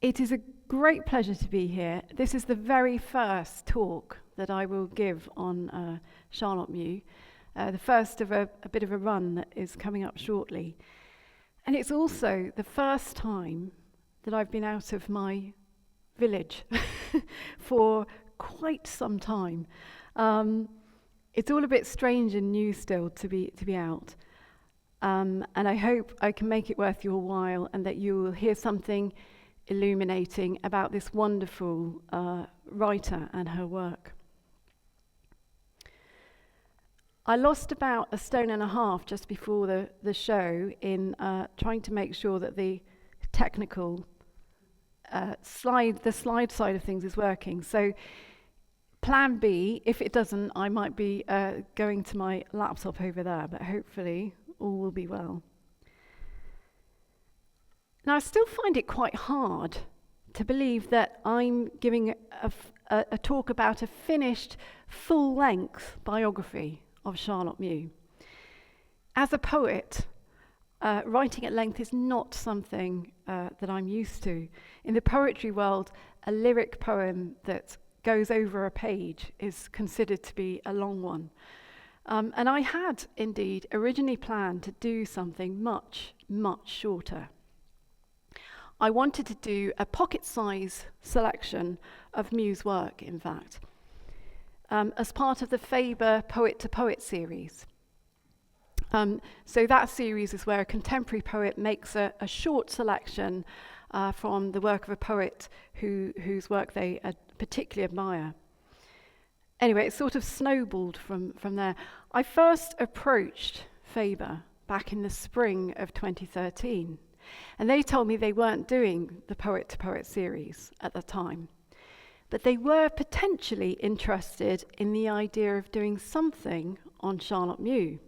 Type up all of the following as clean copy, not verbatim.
It is a great pleasure to be here. This is the very first talk that I will give on Charlotte Mew, the first of a bit of a run that is coming up shortly. And it's also the first time that I've been out of my village for quite some time. It's all a bit strange and new still to be out. And I hope I can make it worth your while and that you will hear something illuminating about this wonderful writer and her work. I lost about 1.5 stones just before the show in trying to make sure that the technical slide side of things is working. So plan B, if it doesn't, I might be going to my laptop over there, but hopefully all will be well. Now, I still find it quite hard to believe that I'm giving a talk about a finished, full-length biography of Charlotte Mew. As a poet, writing at length is not something that I'm used to. In the poetry world, a lyric poem that goes over a page is considered to be a long one. And I had, indeed, originally planned to do something much, much shorter. I wanted to do a pocket-size selection of Mew's work, in fact, as part of the Faber Poet to Poet series. So that series is where a contemporary poet makes a short selection from the work of a poet whose work they particularly admire. Anyway, it sort of snowballed from there. I first approached Faber back in the spring of 2013. And they told me they weren't doing the Poet to Poet series at the time. But they were potentially interested in the idea of doing something on Charlotte Mew.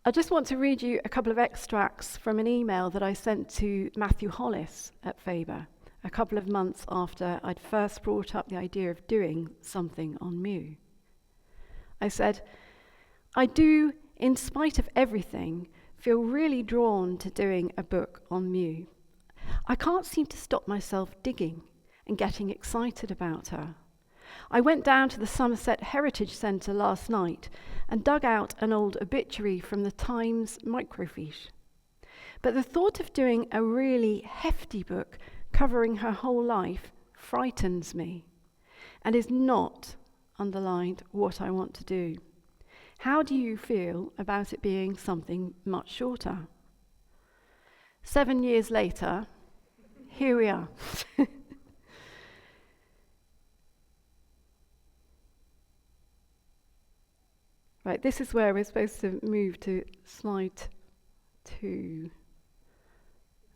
I just want to read you a couple of extracts from an email that I sent to Matthew Hollis at Faber a couple of months after I'd first brought up the idea of doing something on Mew. I said, "I do, in spite of everything, feel really drawn to doing a book on Mew. I can't seem to stop myself digging and getting excited about her. I went down to the Somerset Heritage Centre last night and dug out an old obituary from the Times microfiche. But the thought of doing a really hefty book covering her whole life frightens me and is not, underlined, what I want to do. How do you feel about it being something much shorter?" 7 years later, here we are. Right, this is where we're supposed to move to slide 2.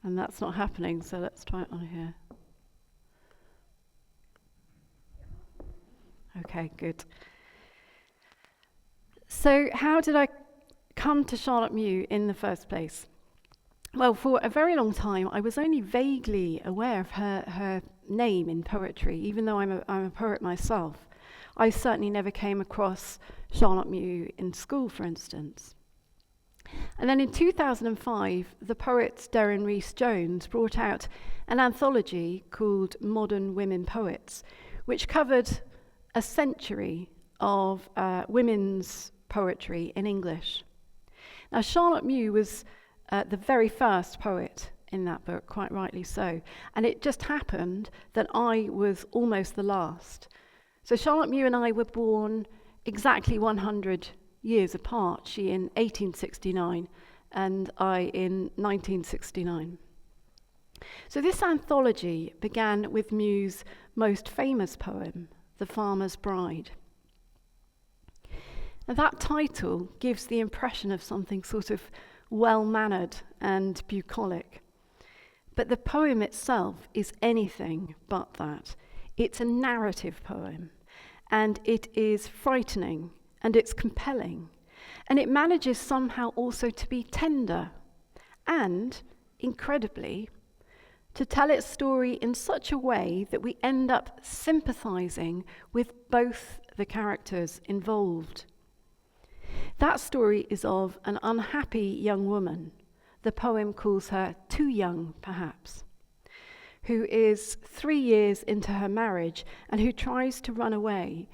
And that's not happening, so let's try it on here. Okay, good. So how did I come to Charlotte Mew in the first place? Well, for a very long time, I was only vaguely aware of her name in poetry, even though I'm a poet myself. I certainly never came across Charlotte Mew in school, for instance. And then in 2005, the poet Deryn Rees-Jones brought out an anthology called Modern Women Poets, which covered a century of women's poetry in English. Now, Charlotte Mew was the very first poet in that book, quite rightly so, and it just happened that I was almost the last. So Charlotte Mew and I were born exactly 100 years apart, she in 1869 and I in 1969. So this anthology began with Mew's most famous poem, The Farmer's Bride. Now, that title gives the impression of something sort of well-mannered and bucolic. But the poem itself is anything but that. It's a narrative poem, and it is frightening, and it's compelling, and it manages somehow also to be tender, and, incredibly, to tell its story in such a way that we end up sympathizing with both the characters involved. That story is of an unhappy young woman. The poem calls her too young, perhaps. who is 3 years into her marriage and who tries to run away,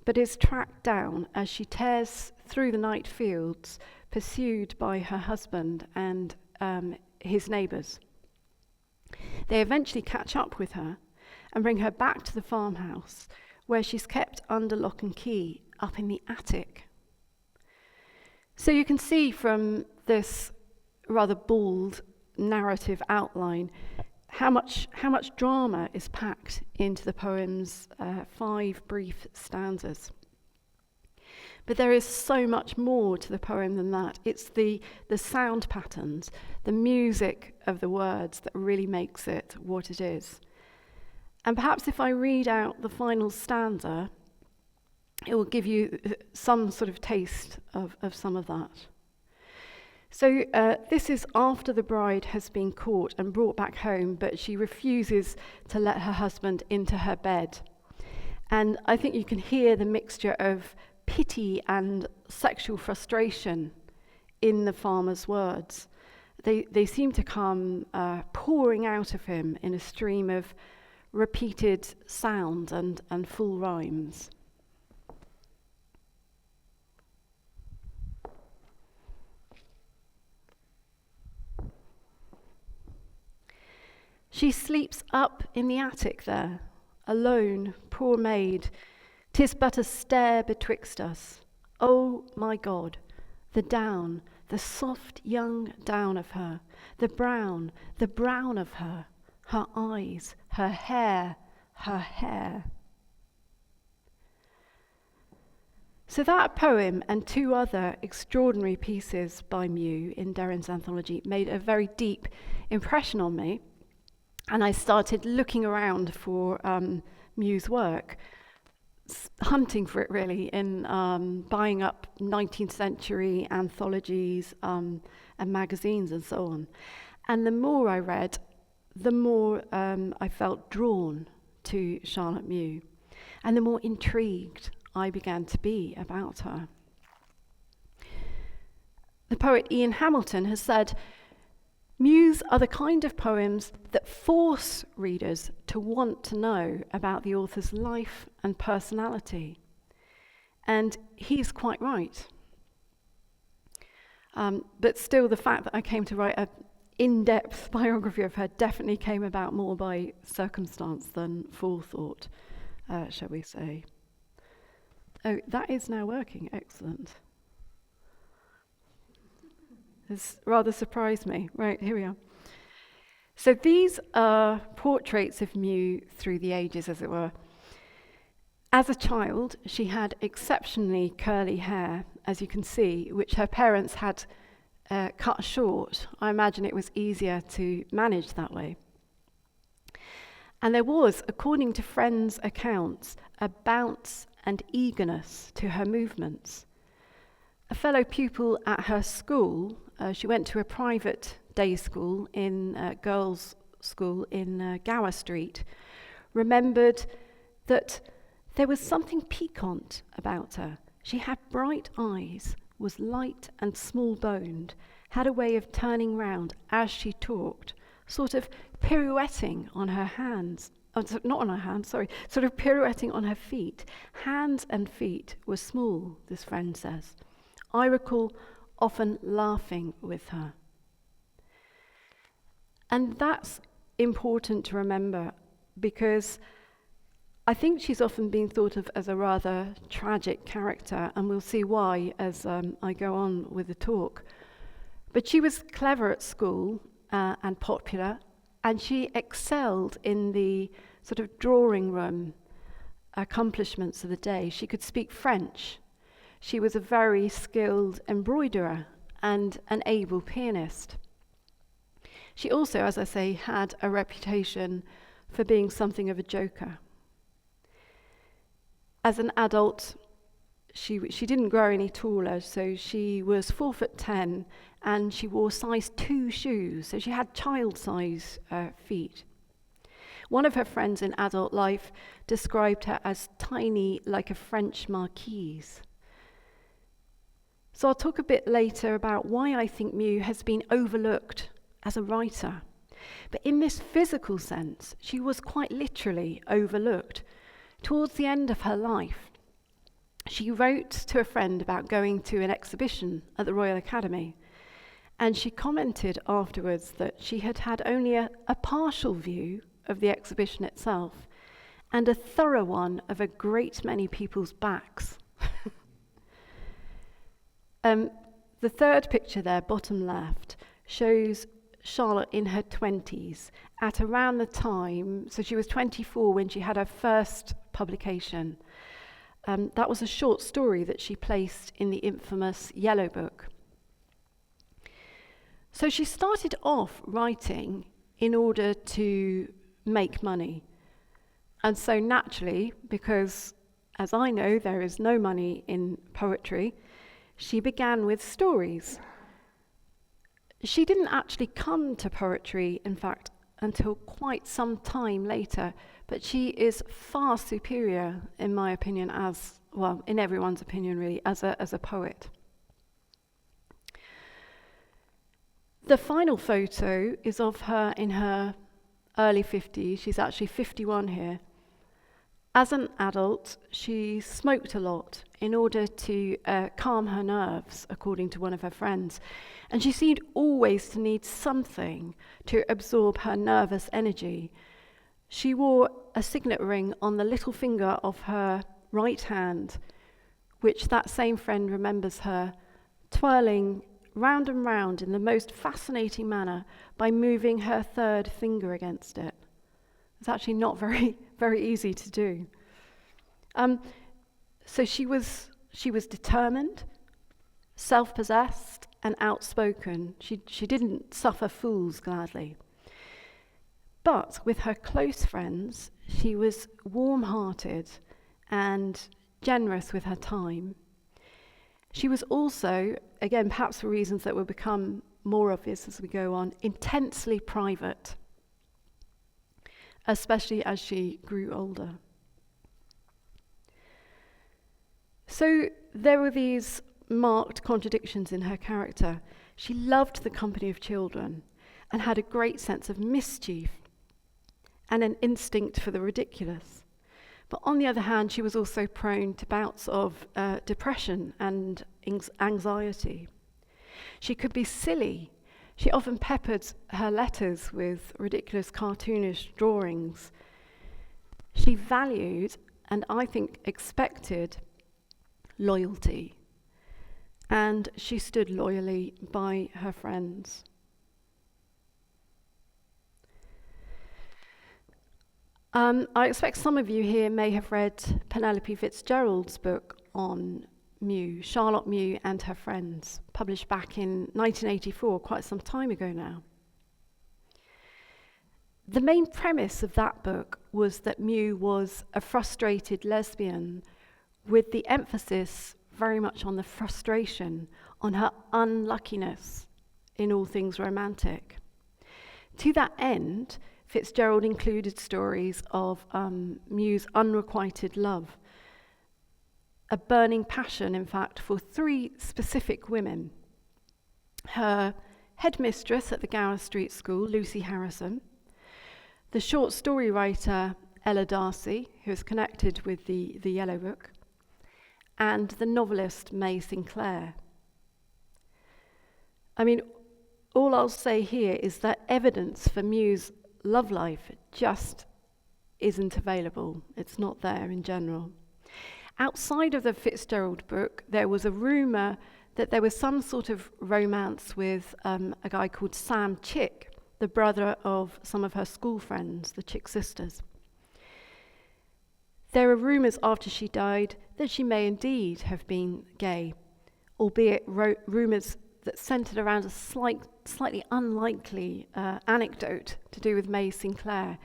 but is tracked down as she tears through the night fields, pursued by her husband and his neighbours. They eventually catch up with her and bring her back to the farmhouse, where she's kept under lock and key up in the attic. So you can see from this rather bald narrative outline how much drama is packed into the poem's 5 brief stanzas. But there is so much more to the poem than that. It's the sound patterns, the music of the words that really makes it what it is. And perhaps if I read out the final stanza, it will give you some sort of taste of some of that. So this is after the bride has been caught and brought back home, but she refuses to let her husband into her bed. And I think you can hear the mixture of pity and sexual frustration in the farmer's words. They seem to come pouring out of him in a stream of repeated sounds and full rhymes. She sleeps up in the attic there, alone, poor maid. 'Tis but a stair betwixt us. Oh, my God, the down, the soft young down of her, the brown of her, her eyes, her hair, her hair. So that poem and 2 other extraordinary pieces by Mew in Derryn's anthology made a very deep impression on me. And I started looking around for Mew's work, hunting for it really, in buying up 19th century anthologies and magazines and so on. And the more I read, the more I felt drawn to Charlotte Mew, and the more intrigued I began to be about her. The poet Ian Hamilton has said, "Mews are the kind of poems that force readers to want to know about the author's life and personality." And he's quite right. But still, the fact that I came to write an in-depth biography of her definitely came about more by circumstance than forethought, shall we say. Oh, that is now working. Excellent. This rather surprised me. Right, here we are. So these are portraits of Mew through the ages, as it were. As a child, she had exceptionally curly hair, as you can see, which her parents had cut short. I imagine it was easier to manage that way. And there was, according to friends' accounts, a bounce and eagerness to her movements. A fellow pupil at her school, she went to a private day school girls' school in Gower Street, remembered that there was something piquant about her. She had bright eyes, was light and small-boned, had a way of turning round as she talked, sort of pirouetting on her hands. Not on her hands, sorry, sort of pirouetting on her feet. Hands and feet were small, this friend says. I recall often laughing with her. And that's important to remember, because I think she's often been thought of as a rather tragic character, and we'll see why as I go on with the talk. But she was clever at school and popular, and she excelled in the sort of drawing room accomplishments of the day. She could speak French. She was a very skilled embroiderer and an able pianist. She also, as I say, had a reputation for being something of a joker. As an adult, she didn't grow any taller, so she was 4'10", and she wore size 2 shoes, so she had child-size feet. One of her friends in adult life described her as tiny like a French marquise. So I'll talk a bit later about why I think Mew has been overlooked as a writer. But in this physical sense, she was quite literally overlooked. Towards the end of her life, she wrote to a friend about going to an exhibition at the Royal Academy, and she commented afterwards that she had had only a partial view of the exhibition itself and a thorough one of a great many people's backs. The third picture there, bottom left, shows Charlotte in her 20s at around the time, so she was 24 when she had her first publication. That was a short story that she placed in the infamous Yellow Book. So she started off writing in order to make money. And so naturally, because as I know there is no money in poetry, she began with stories. She didn't actually come to poetry, in fact, until quite some time later, but she is far superior, in my opinion, in everyone's opinion really, as a poet. The final photo is of her in her early 50s. She's actually 51 here. As an adult, she smoked a lot in order to calm her nerves, according to one of her friends. And she seemed always to need something to absorb her nervous energy. She wore a signet ring on the little finger of her right hand, which that same friend remembers her twirling round and round in the most fascinating manner by moving her third finger against it. It's actually not very, very easy to do. So she was determined, self-possessed, and outspoken. She didn't suffer fools gladly. But with her close friends, she was warm-hearted and generous with her time. She was also, again, perhaps for reasons that will become more obvious as we go on, intensely private, especially as she grew older. So there were these marked contradictions in her character. She loved the company of children and had a great sense of mischief and an instinct for the ridiculous. But on the other hand, she was also prone to bouts of depression and anxiety. She could be silly. She often peppered her letters with ridiculous cartoonish drawings. She valued, and I think expected, loyalty. And she stood loyally by her friends. I expect some of you here may have read Penelope Fitzgerald's book on Mew, Charlotte Mew and Her Friends, published back in 1984, quite some time ago now. The main premise of that book was that Mew was a frustrated lesbian, with the emphasis very much on the frustration, on her unluckiness in all things romantic. To that end, Fitzgerald included stories of Mew's unrequited love, a burning passion, in fact, for three specific women. Her headmistress at the Gower Street School, Lucy Harrison, the short story writer Ella Darcy, who is connected with the Yellow Book, and the novelist May Sinclair. I mean, all I'll say here is that evidence for Mew's love life just isn't available. It's not there in general. Outside of the Fitzgerald book, there was a rumour that there was some sort of romance with a guy called Sam Chick, the brother of some of her school friends, the Chick sisters. There are rumours after she died that she may indeed have been gay, albeit rumours that centred around a slightly unlikely anecdote to do with May Sinclair,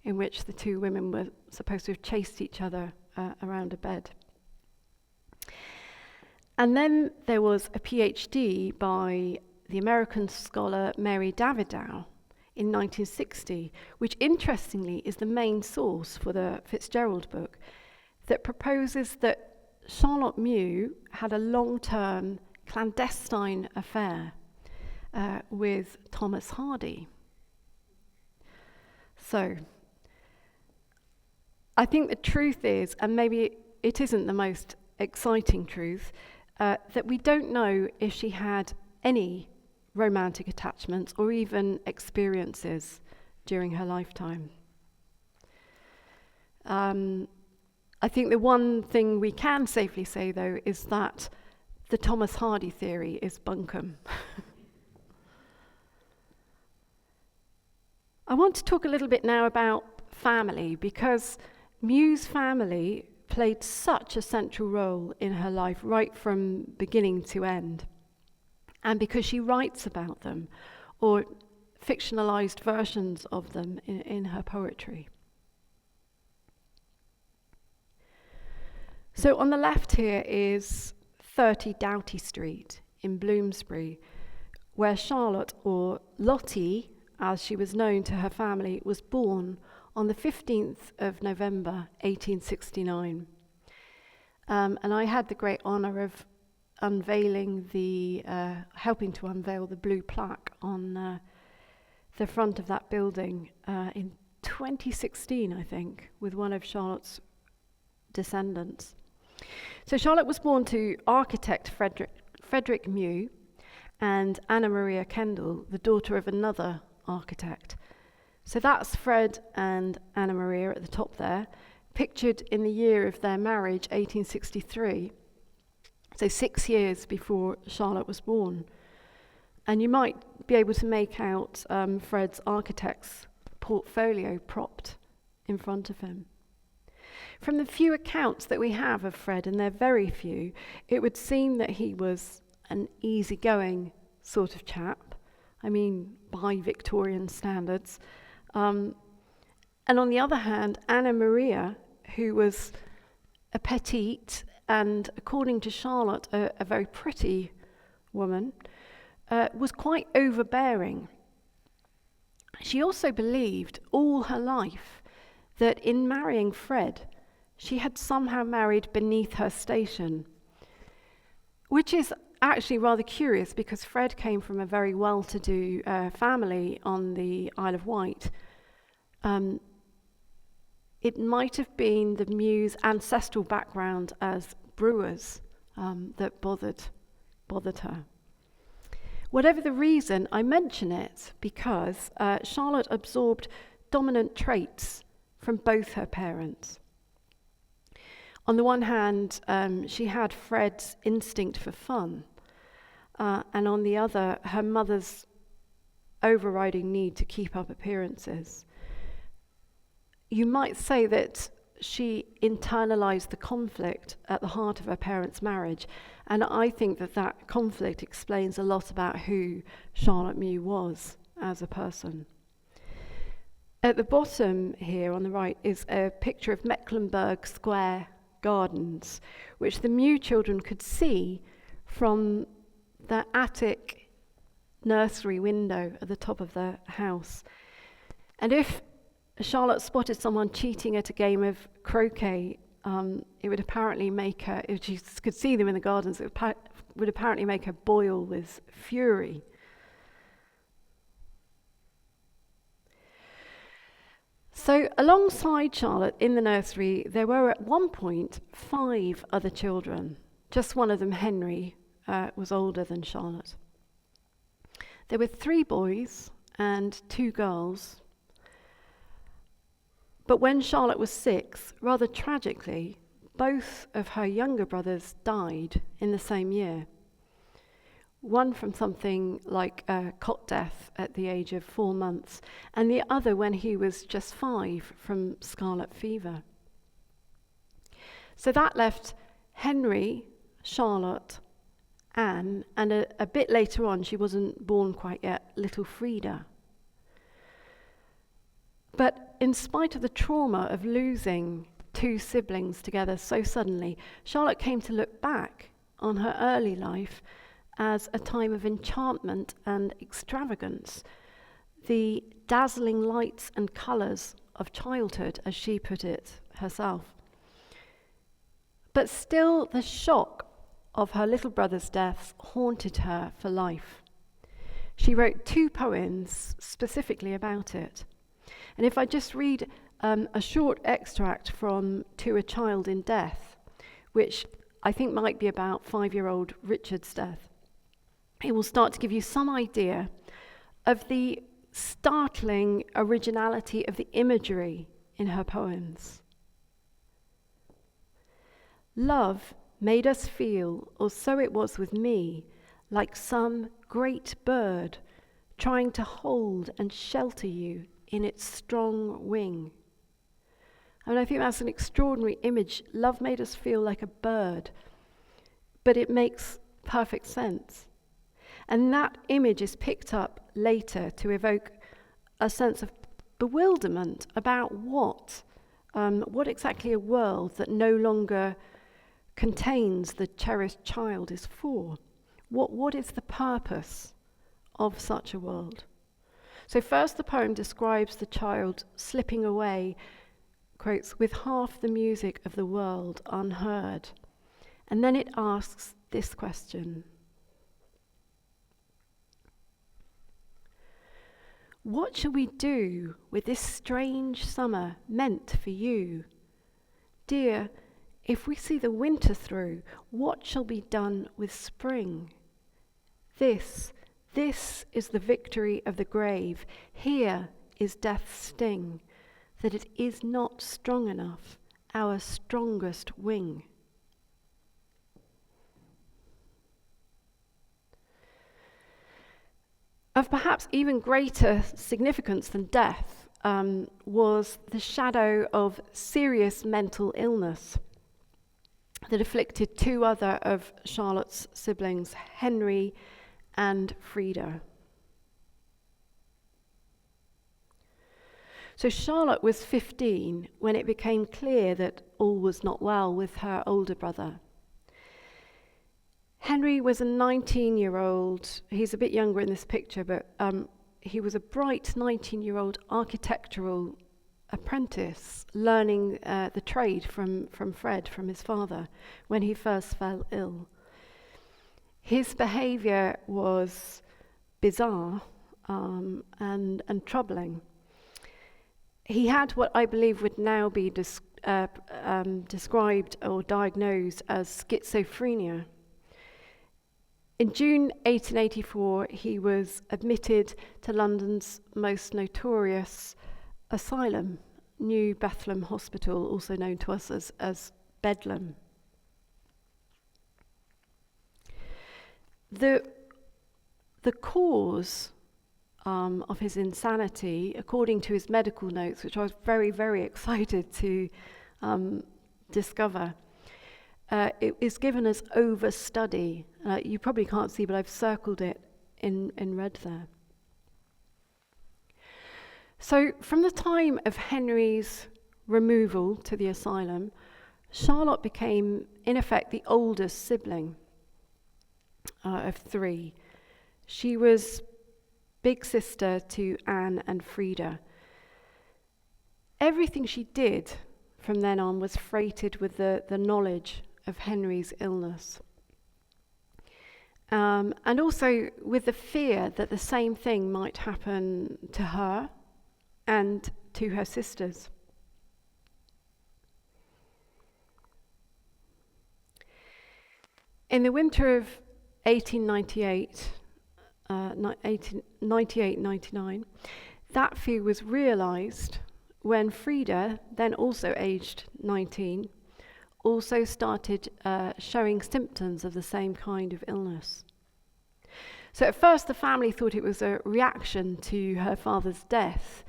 in which the two women were supposed to have chased each other around a bed. And then there was a PhD by the American scholar Mary Davidow in 1960, which interestingly is the main source for the Fitzgerald book, that proposes that Charlotte Mew had a long-term clandestine affair with Thomas Hardy. So, I think the truth is, and maybe it isn't the most exciting truth, that we don't know if she had any romantic attachments or even experiences during her lifetime. I think the one thing we can safely say, though, is that the Thomas Hardy theory is bunkum. I want to talk a little bit now about family, because Mew's family played such a central role in her life right from beginning to end. And because she writes about them, or fictionalized versions of them in her poetry. So on the left here is 30 Doughty Street in Bloomsbury, where Charlotte, or Lottie, as she was known to her family, was born on the 15th of November, 1869. And I had the great honour of helping to unveil the blue plaque on the front of that building in 2016, I think, with one of Charlotte's descendants. So Charlotte was born to architect Frederick Mew and Anna Maria Kendall, the daughter of another architect. So that's Fred and Anna Maria at the top there, pictured in the year of their marriage, 1863, so 6 years before Charlotte was born. And you might be able to make out Fred's architect's portfolio propped in front of him. From the few accounts that we have of Fred, and they're very few, it would seem that he was an easygoing sort of chap. I mean, by Victorian standards. And on the other hand, Anna Maria, who was a petite and, according to Charlotte, a very pretty woman, was quite overbearing. She also believed all her life that in marrying Fred, she had somehow married beneath her station, which is actually rather curious because Fred came from a very well-to-do family on the Isle of Wight. It might have been the Mew's ancestral background as brewers that bothered her. Whatever the reason, I mention it because Charlotte absorbed dominant traits from both her parents. On the one hand, she had Fred's instinct for fun, and on the other, her mother's overriding need to keep up appearances. You might say that she internalized the conflict at the heart of her parents' marriage, and I think that that conflict explains a lot about who Charlotte Mew was as a person. At the bottom here on the right is a picture of Mecklenburgh Square Gardens, which the Mew children could see from the attic nursery window at the top of the house. And if Charlotte spotted someone cheating at a game of croquet, it would apparently make her, if she could see them in the gardens, it would apparently make her boil with fury. So alongside Charlotte in the nursery, there were at one point 5 other children. Just one of them, Henry, was older than Charlotte. There were 3 boys and 2 girls. But when Charlotte was 6, rather tragically, both of her younger brothers died in the same year. One from something like cot death at the age of 4 months, and the other when he was just 5 from scarlet fever. So that left Henry, Charlotte, Anne, and a bit later on, she wasn't born quite yet, little Frida. But in spite of the trauma of losing 2 siblings together so suddenly, Charlotte came to look back on her early life as a time of enchantment and extravagance, the dazzling lights and colours of childhood, as she put it herself. But still, the shock of her little brother's death haunted her for life. She wrote 2 poems specifically about it. And if I just read a short extract from To a Child in Death, which I think might be about 5-year-old Richard's death, it will start to give you some idea of the startling originality of the imagery in her poems. Love made us feel, or so it was with me, like some great bird trying to hold and shelter you in its strong wing. I mean, I think that's an extraordinary image. Love made us feel like a bird, but it makes perfect sense. And that image is picked up later to evoke a sense of bewilderment about what exactly a world that no longer contains the cherished child is for. What is the purpose of such a world? So first the poem describes the child slipping away, quotes, with half the music of the world unheard. And then it asks this question: what shall we do with this strange summer meant for you? Dear, if we see the winter through, what shall be done with spring? This is the victory of the grave. Here is death's sting, that it is not strong enough, our strongest wing. Of perhaps even greater significance than death was the shadow of serious mental illness that afflicted two other of Charlotte's siblings, Henry and Frida. So Charlotte was 15 when it became clear that all was not well with her older brother. Henry was a 19-year-old, he's a bit younger in this picture, but he was a bright 19-year-old architectural apprentice learning the trade from Fred, from his father, when he first fell ill. His behaviour was bizarre and troubling. He had what I believe would now be described or diagnosed as schizophrenia. In June 1884, he was admitted to London's most notorious asylum, New Bethlehem Hospital, also known to us as Bedlam. The cause of his insanity, according to his medical notes, which I was very, very excited to discover, it is given as overstudy. You probably can't see, but I've circled it in red there. So from the time of Henry's removal to the asylum, Charlotte became, in effect, the oldest sibling of three. She was big sister to Anne and Frida. Everything she did from then on was freighted with the knowledge of Henry's illness. And also with the fear that the same thing might happen to her and to her sisters. In the winter of 1898-99, that fear was realised when Frida, then also aged 19, also started showing symptoms of the same kind of illness. So at first the family thought it was a reaction to her father's death.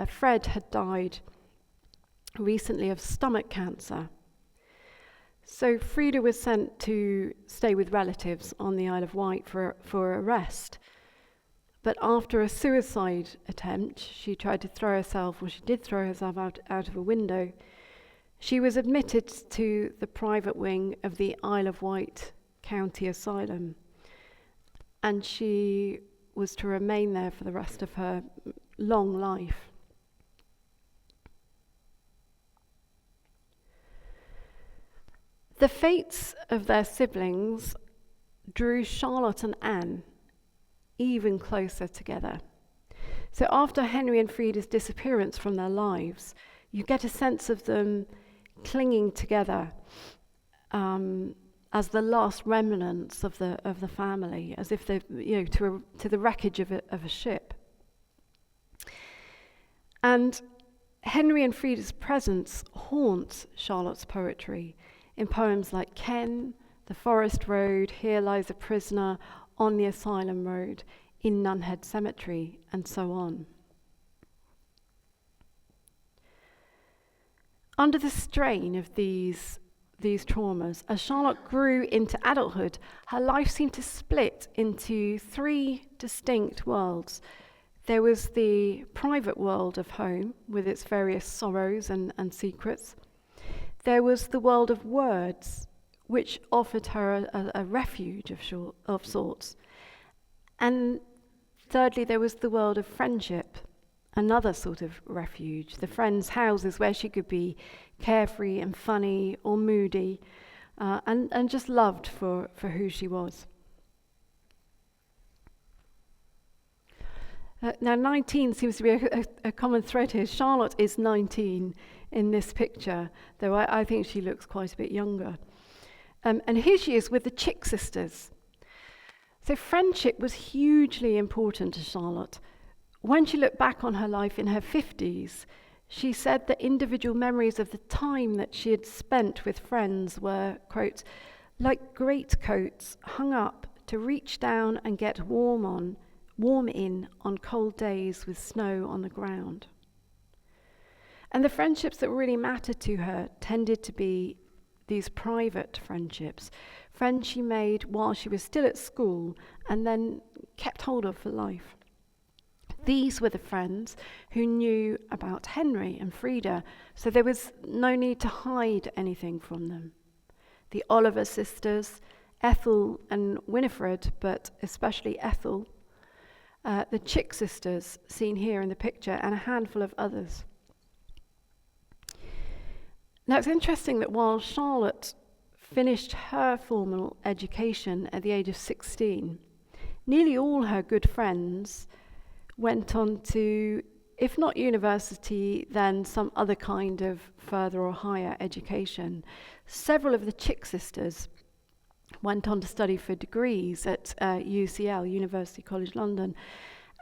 Fred had died recently of stomach cancer. So Frida was sent to stay with relatives on the Isle of Wight for a rest. But after a suicide attempt, she did throw herself out of a window. She was admitted to the private wing of the Isle of Wight County Asylum, and she was to remain there for the rest of her long life. The fates of their siblings drew Charlotte and Anne even closer together. So after Henry and Frida's disappearance from their lives, you get a sense of them clinging together as the last remnants of the family, as if they, to the wreckage of a ship. And Henry and Frida's presence haunts Charlotte's poetry in poems like Ken, The Forest Road, Here Lies a Prisoner, On the Asylum Road, In Nunhead Cemetery, and so on. Under the strain of these traumas, as Charlotte grew into adulthood, her life seemed to split into three distinct worlds. There was the private world of home, with its various sorrows and secrets. There was the world of words, which offered her a refuge of sorts. And thirdly, there was the world of friendship, another sort of refuge, the friends' houses where she could be carefree and funny or moody, and just loved for who she was. Now 19 seems to be a common thread here. Charlotte is 19 in this picture, though I think she looks quite a bit younger. And here she is with the Chick sisters. So friendship was hugely important to Charlotte. When she looked back on her life in her 50s, she said that individual memories of the time that she had spent with friends were, quote, like greatcoats hung up to reach down and get warm in on cold days with snow on the ground. And the friendships that really mattered to her tended to be these private friendships, friends she made while she was still at school and then kept hold of for life. These were the friends who knew about Henry and Frida, so there was no need to hide anything from them. The Oliver sisters, Ethel and Winifred, but especially Ethel, the Chick sisters, seen here in the picture, and a handful of others. Now, it's interesting that while Charlotte finished her formal education at the age of 16, nearly all her good friends went on to, if not university, then some other kind of further or higher education. Several of the Chick sisters went on to study for degrees at UCL, University College London,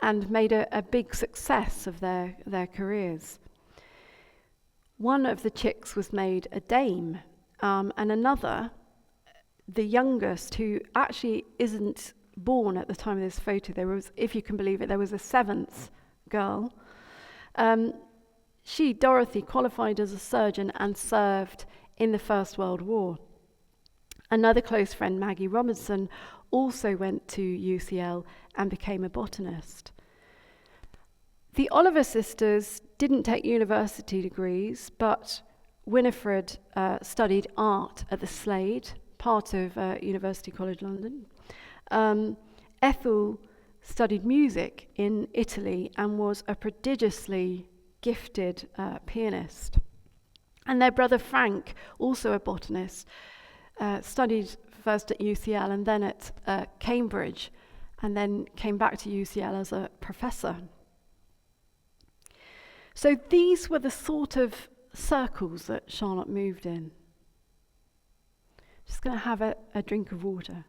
and made a big success of their careers. One of the Chicks was made a dame, and another, the youngest, who actually isn't born at the time of this photo, there was, if you can believe it, there was a seventh girl. She, Dorothy, qualified as a surgeon and served in the First World War. Another close friend, Maggie Robinson, also went to UCL and became a botanist. The Oliver sisters didn't take university degrees, but Winifred studied art at the Slade, part of University College London. Ethel studied music in Italy and was a prodigiously gifted pianist. And their brother Frank, also a botanist, studied first at UCL and then at Cambridge, and then came back to UCL as a professor. So these were the sort of circles that Charlotte moved in. Just going to have a drink of water.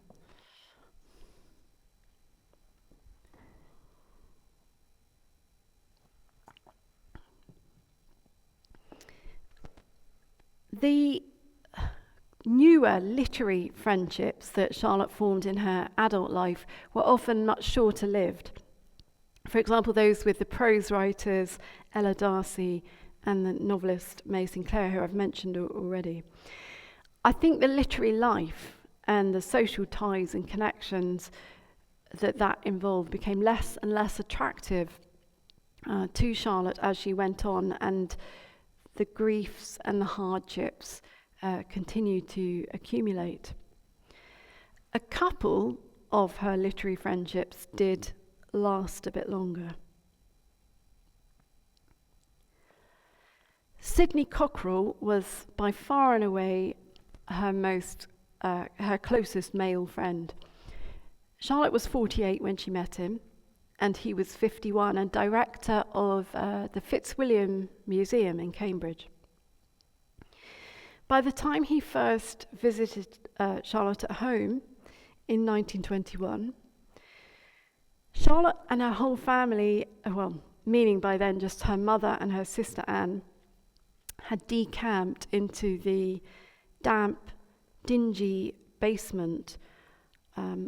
The newer literary friendships that Charlotte formed in her adult life were often much shorter lived. For example, those with the prose writers Ella Darcy and the novelist May Sinclair, who I've mentioned already. I think the literary life and the social ties and connections that involved became less and less attractive to Charlotte as she went on, and the griefs and the hardships continued to accumulate. A couple of her literary friendships did last a bit longer. Sidney Cockerell was by far and away her closest male friend. Charlotte was 48 when she met him, and he was 51 and director of the Fitzwilliam Museum in Cambridge. By the time he first visited Charlotte at home in 1921, Charlotte and her whole family, meaning by then just her mother and her sister Anne, had decamped into the damp, dingy basement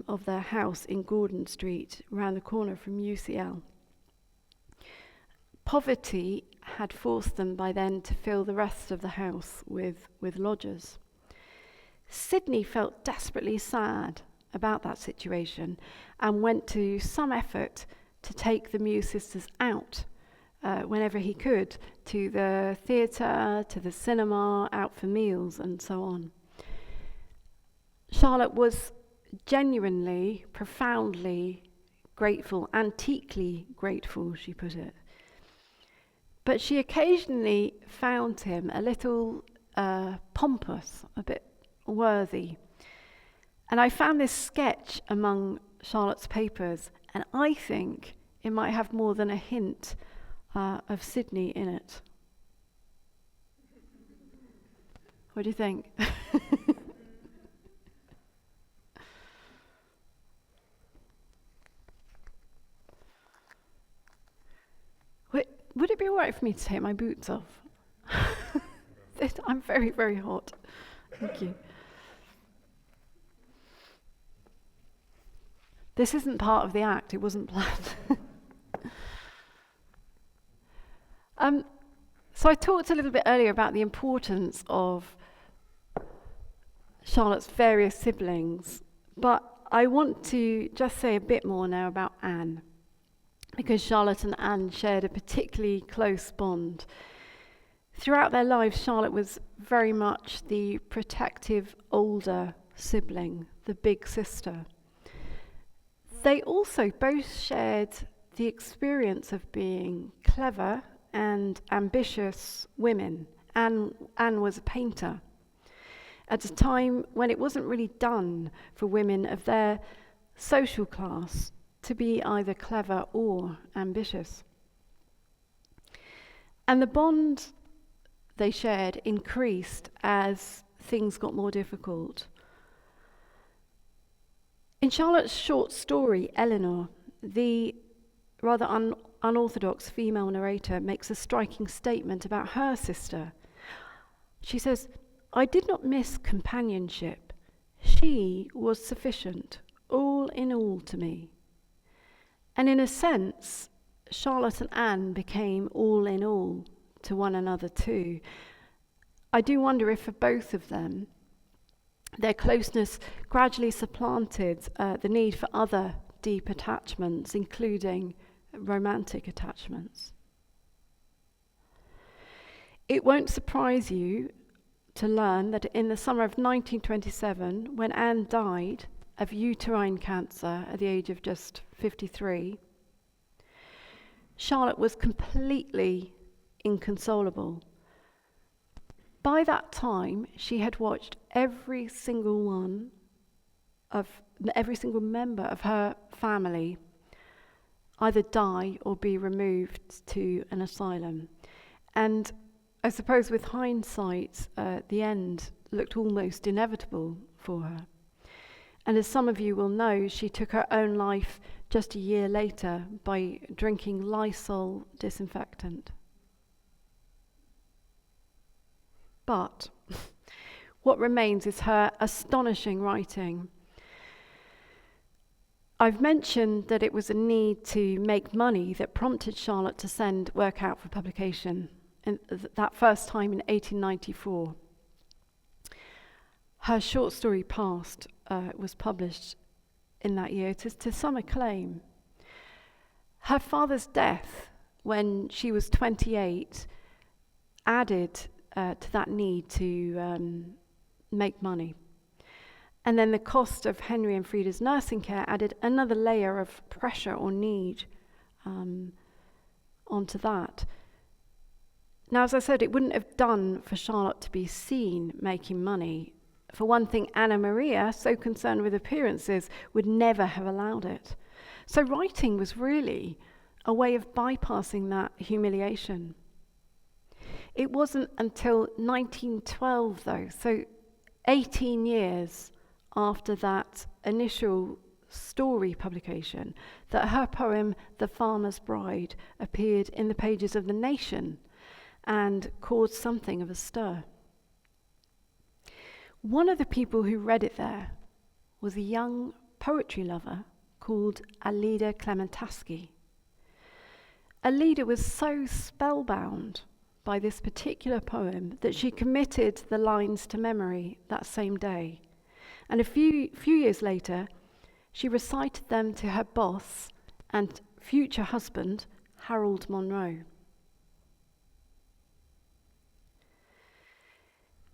of their house in Gordon Street, around the corner from UCL. Poverty had forced them by then to fill the rest of the house with lodgers. Sydney felt desperately sad about that situation and went to some effort to take the Mew sisters out whenever he could, to the theatre, to the cinema, out for meals and so on. Charlotte was genuinely, profoundly grateful, antiquely grateful, she put it. But she occasionally found him a little pompous, a bit worthy. And I found this sketch among Charlotte's papers, and I think it might have more than a hint of Sydney in it. What do you think? Would it be all right for me to take my boots off? I'm very, very hot. Thank you. This isn't part of the act. It wasn't planned. So I talked a little bit earlier about the importance of Charlotte's various siblings, but I want to just say a bit more now about Anne, because Charlotte and Anne shared a particularly close bond. Throughout their lives, Charlotte was very much the protective older sibling, the big sister. They also both shared the experience of being clever and ambitious women. Anne was a painter at a time when it wasn't really done for women of their social class to be either clever or ambitious. And the bond they shared increased as things got more difficult. In Charlotte's short story, Eleanor, the rather unorthodox female narrator makes a striking statement about her sister. She says, "I did not miss companionship. She was sufficient, all in all to me." And in a sense, Charlotte and Anne became all in all to one another too. I do wonder if for both of them, their closeness gradually supplanted the need for other deep attachments, including romantic attachments. It won't surprise you to learn that in the summer of 1927, when Anne died of uterine cancer at the age of just 53, Charlotte was completely inconsolable. By that time, she had watched every single member of her family either die or be removed to an asylum. And I suppose with hindsight, the end looked almost inevitable for her. And as some of you will know, she took her own life just a year later by drinking Lysol disinfectant. But what remains is her astonishing writing. I've mentioned that it was a need to make money that prompted Charlotte to send work out for publication, and that first time in 1894. Her short story Past was published in that year to some acclaim. Her father's death when she was 28 added to that need to make money. And then the cost of Henry and Frida's nursing care added another layer of pressure or need onto that. Now, as I said, it wouldn't have done for Charlotte to be seen making money. For one thing, Anna Maria, so concerned with appearances, would never have allowed it. So writing was really a way of bypassing that humiliation. It wasn't until 1912, though, so 18 years after that initial story publication, that her poem, The Farmer's Bride, appeared in the pages of The Nation and caused something of a stir. One of the people who read it there was a young poetry lover called Alida Clementaski. Alida was so spellbound by this particular poem that she committed the lines to memory that same day. And a few years later, she recited them to her boss and future husband, Harold Monroe.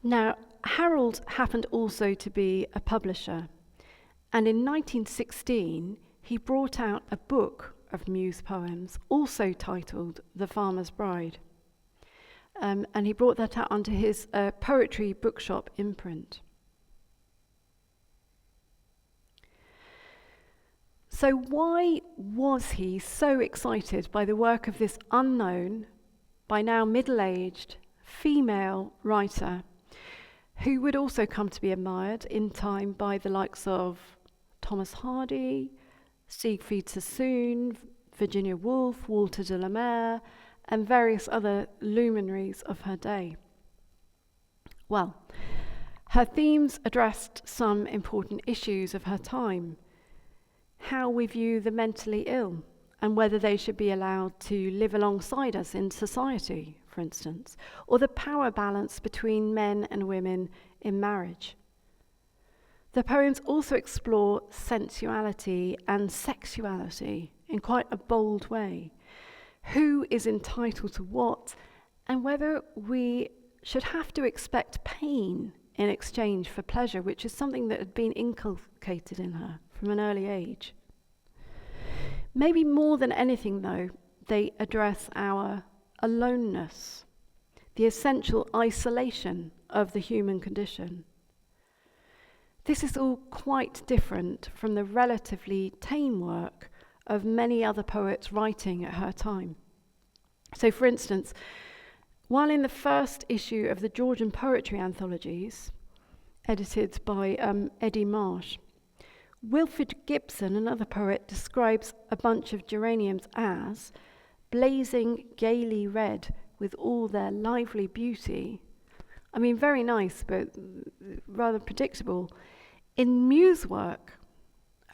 Now, Harold happened also to be a publisher, and in 1916, he brought out a book of Mew's poems, also titled The Farmer's Bride. And he brought that out under his poetry bookshop imprint. So why was he so excited by the work of this unknown, by now middle-aged, female writer, who would also come to be admired in time by the likes of Thomas Hardy, Siegfried Sassoon, Virginia Woolf, Walter de la Mare, and various other luminaries of her day? Well, her themes addressed some important issues of her time: how we view the mentally ill and whether they should be allowed to live alongside us in society, for instance, or the power balance between men and women in marriage. The poems also explore sensuality and sexuality in quite a bold way. Who is entitled to what, and whether we should have to expect pain in exchange for pleasure, which is something that had been inculcated in her from an early age. Maybe more than anything, though, they address our aloneness, the essential isolation of the human condition. This is all quite different from the relatively tame work of many other poets writing at her time. So, for instance, while in the first issue of the Georgian Poetry anthologies, edited by Eddie Marsh, Wilfred Gibson, another poet, describes a bunch of geraniums as blazing gaily red with all their lively beauty. I mean, very nice, but rather predictable. In Mew's work,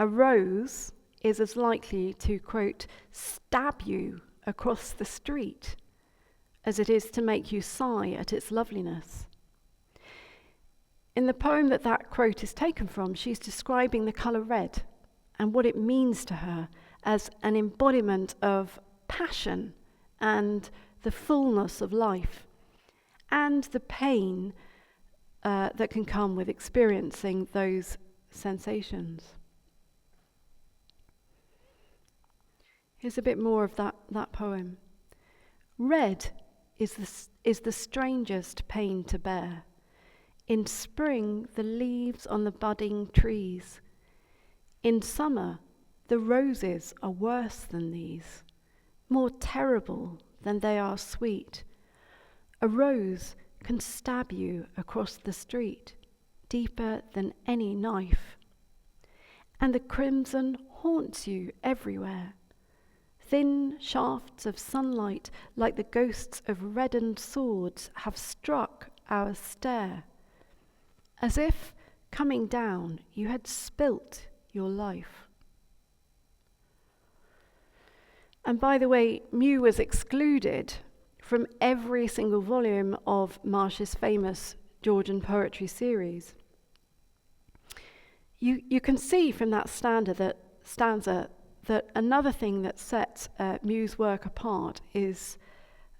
a rose is as likely to, quote, stab you across the street as it is to make you sigh at its loveliness. In the poem that quote is taken from, she's describing the colour red and what it means to her as an embodiment of passion and the fullness of life, and the pain that can come with experiencing those sensations. Here's a bit more of that poem. Red is the strangest pain to bear. In spring, the leaves on the budding trees. In summer, the roses are worse than these, more terrible than they are sweet. A rose can stab you across the street, deeper than any knife. And the crimson haunts you everywhere. Thin shafts of sunlight, like the ghosts of reddened swords, have struck our stair, as if, coming down, you had spilt your life. And by the way, Mew was excluded from every single volume of Marsh's famous Georgian Poetry series. You can see from that stanza that another thing that sets Mew's work apart is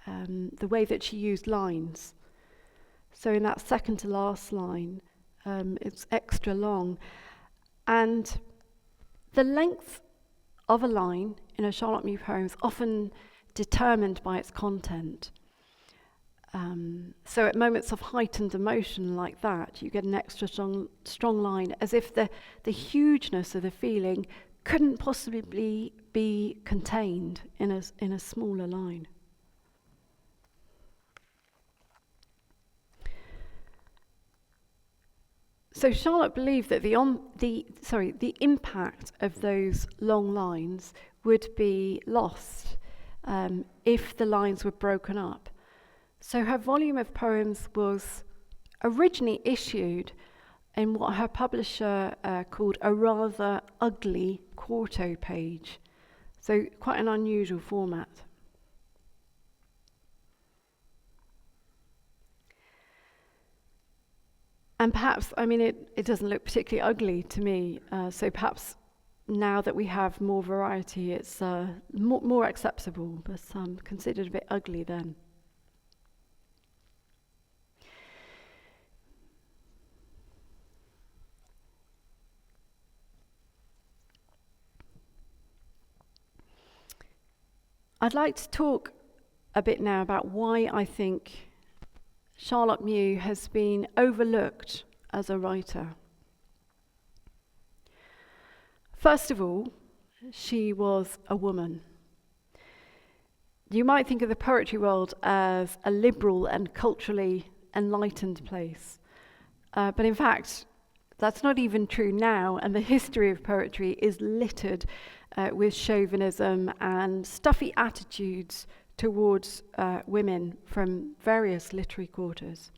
the way that she used lines. So in that second to last line, it's extra long. And the length of a line in a Charlotte Mew poem is often determined by its content. So at moments of heightened emotion like that, you get an extra strong line, as if the hugeness of the feeling couldn't possibly be contained in a smaller line. So Charlotte believed that the impact of those long lines would be lost if the lines were broken up. So her volume of poems was originally issued in what her publisher called a rather ugly quarto page. So quite an unusual format. And perhaps, it doesn't look particularly ugly to me, so perhaps now that we have more variety, it's more acceptable, but considered a bit ugly then. I'd like to talk a bit now about why I think Charlotte Mew has been overlooked as a writer. First of all, she was a woman. You might think of the poetry world as a liberal and culturally enlightened place. But in fact, that's not even true now, and the history of poetry is littered with chauvinism and stuffy attitudes towards women from various literary quarters.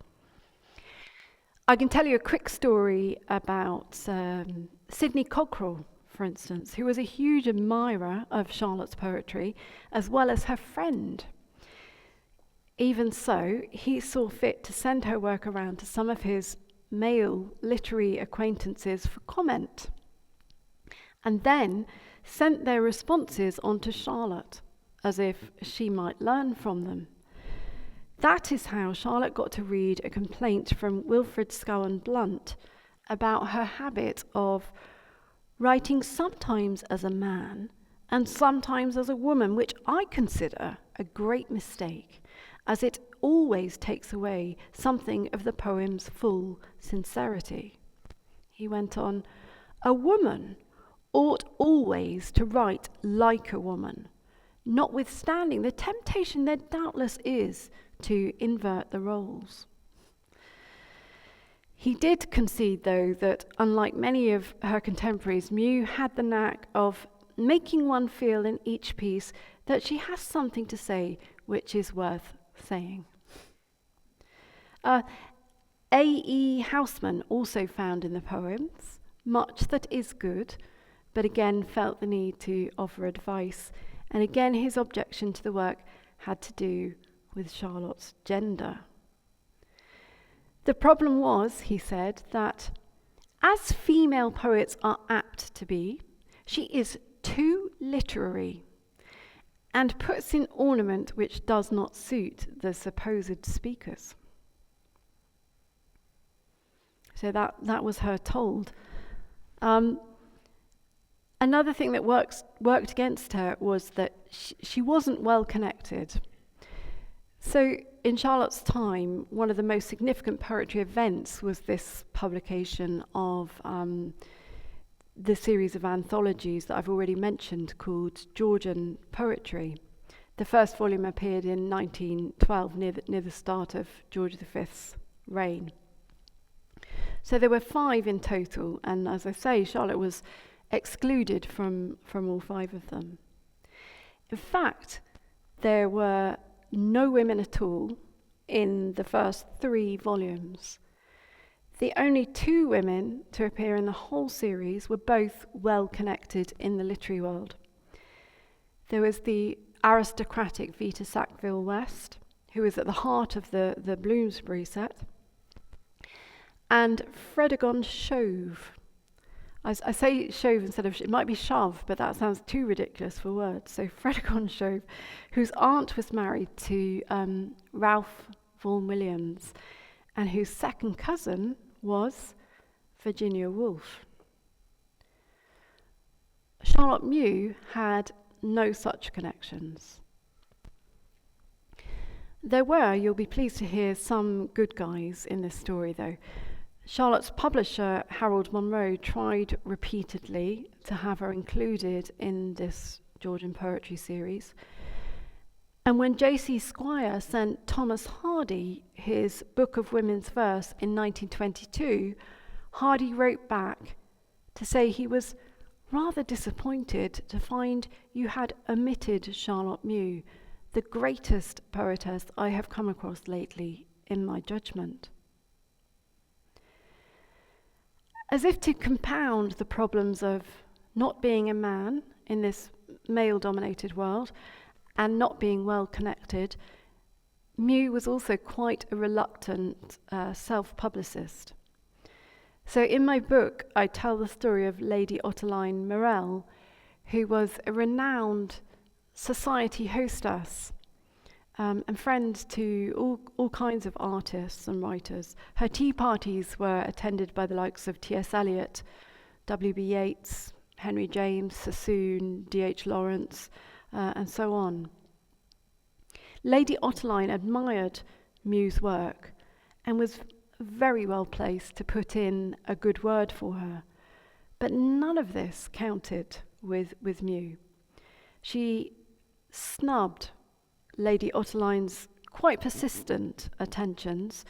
I can tell you a quick story about Sidney Cockrell, for instance, who was a huge admirer of Charlotte's poetry, as well as her friend. Even so, he saw fit to send her work around to some of his male literary acquaintances for comment, and then sent their responses on to Charlotte, as if she might learn from them. That is how Charlotte got to read a complaint from Wilfred Scowen Blunt about her habit of writing sometimes as a man and sometimes as a woman, which I consider a great mistake, as it always takes away something of the poem's full sincerity. He went on, "A woman ought always to write like a woman, notwithstanding the temptation there doubtless is to invert the roles." He did concede, though, that unlike many of her contemporaries, Mew had the knack of making one feel in each piece that she has something to say which is worth saying. A.E. Houseman also found in the poems much that is good, but again felt the need to offer advice. And again, his objection to the work had to do with Charlotte's gender. The problem was, he said, that as female poets are apt to be, she is too literary and puts in ornament which does not suit the supposed speakers. So that was her told. Another thing that worked against her was that she wasn't well connected. So in Charlotte's time, one of the most significant poetry events was this publication of the series of anthologies that I've already mentioned called Georgian Poetry. The first volume appeared in 1912, near the start of George V's reign. So there were 5 in total, and as I say, Charlotte was excluded from all 5 of them. In fact, there were no women at all in the first 3 volumes. The only 2 women to appear in the whole series were both well connected in the literary world. There was the aristocratic Vita Sackville-West, who was at the heart of the Bloomsbury set, and Fredegonde Shove. I say Shove instead of, it might be Shove, but that sounds too ridiculous for words. So Fredegonde Shove, whose aunt was married to Ralph Vaughan Williams, and whose second cousin was Virginia Woolf. Charlotte Mew had no such connections. There were, you'll be pleased to hear, some good guys in this story, though. Charlotte's publisher, Harold Monroe, tried repeatedly to have her included in this Georgian Poetry series. And when J.C. Squire sent Thomas Hardy his Book of Women's Verse in 1922, Hardy wrote back to say he was rather disappointed to find you had omitted Charlotte Mew, the greatest poetess I have come across lately, in my judgment. As if to compound the problems of not being a man in this male-dominated world and not being well connected, Mew was also quite a reluctant self-publicist. So in my book, I tell the story of Lady Ottoline Morell, who was a renowned society hostess and friend to all kinds of artists and writers. Her tea parties were attended by the likes of T.S. Eliot, W.B. Yeats, Henry James, Sassoon, D.H. Lawrence, and so on. Lady Ottoline admired Mew's work and was very well placed to put in a good word for her. But none of this counted with Mew. She snubbed Lady Ottoline's quite persistent attentions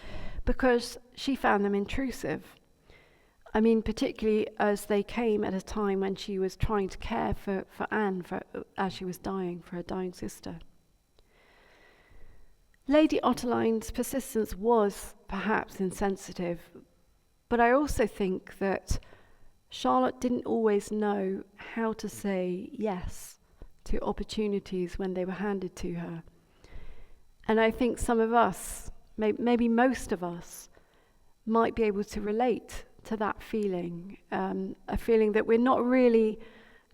because she found them intrusive. I mean, particularly as they came at a time when she was trying to care for Anne as she was dying, for her dying sister. Lady Ottoline's persistence was perhaps insensitive, but I also think that Charlotte didn't always know how to say yes to opportunities when they were handed to her. And I think some of us, maybe most of us, might be able to relate to that feeling, a feeling that we're not really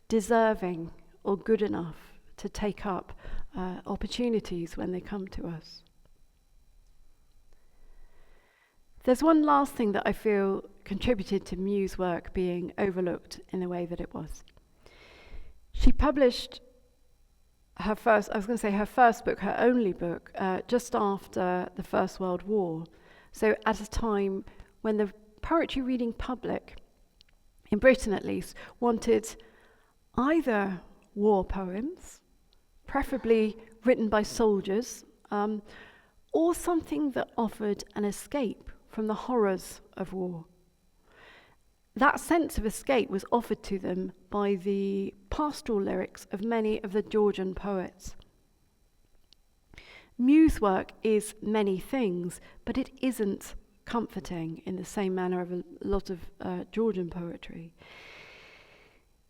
deserving or good enough to take up opportunities when they come to us. There's one last thing that I feel contributed to Mew's work being overlooked in the way that it was. She published her first book, her only book, just after the First World War. So at a time when the poetry reading public, in Britain at least, wanted either war poems, preferably written by soldiers, or something that offered an escape from the horrors of war. That sense of escape was offered to them by the pastoral lyrics of many of the Georgian poets. Mew's work is many things, but it isn't comforting in the same manner of a lot of Georgian poetry.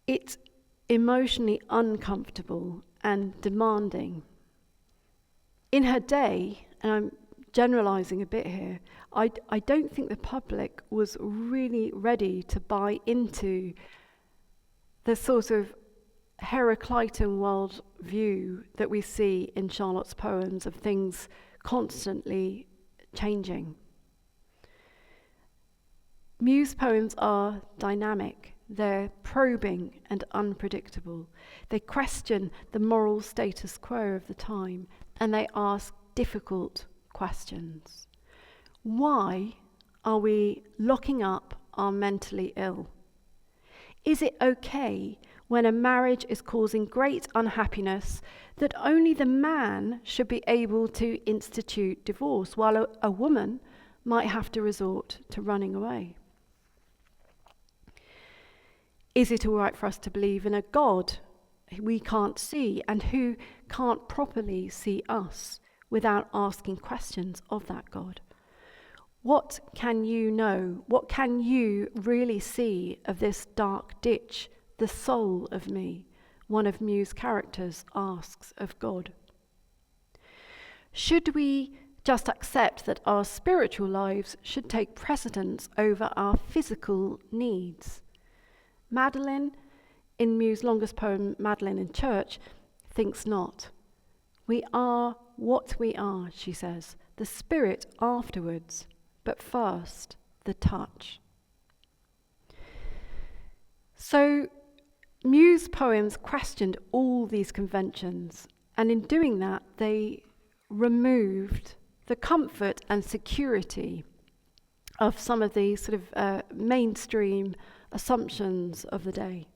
It's emotionally uncomfortable and demanding. In her day, and I'm generalizing a bit here, I don't think the public was really ready to buy into the sort of Heraclitan world view that we see in Charlotte's poems of things constantly changing. Mew's poems are dynamic, they're probing and unpredictable. They question the moral status quo of the time, and they ask difficult questions. Why are we locking up our mentally ill? Is it okay when a marriage is causing great unhappiness that only the man should be able to institute divorce, while a woman might have to resort to running away? Is it all right for us to believe in a God we can't see and who can't properly see us without asking questions of that God? What can you know? What can you really see of this dark ditch, the soul of me? One of Mew's characters asks of God. Should we just accept that our spiritual lives should take precedence over our physical needs? Madeline, in Mew's longest poem, Madeline in Church, thinks not. We are what we are, she says, the spirit afterwards, but first, the touch. So, Mew's poems questioned all these conventions, and in doing that, they removed the comfort and security of some of the sort of mainstream assumptions of the day.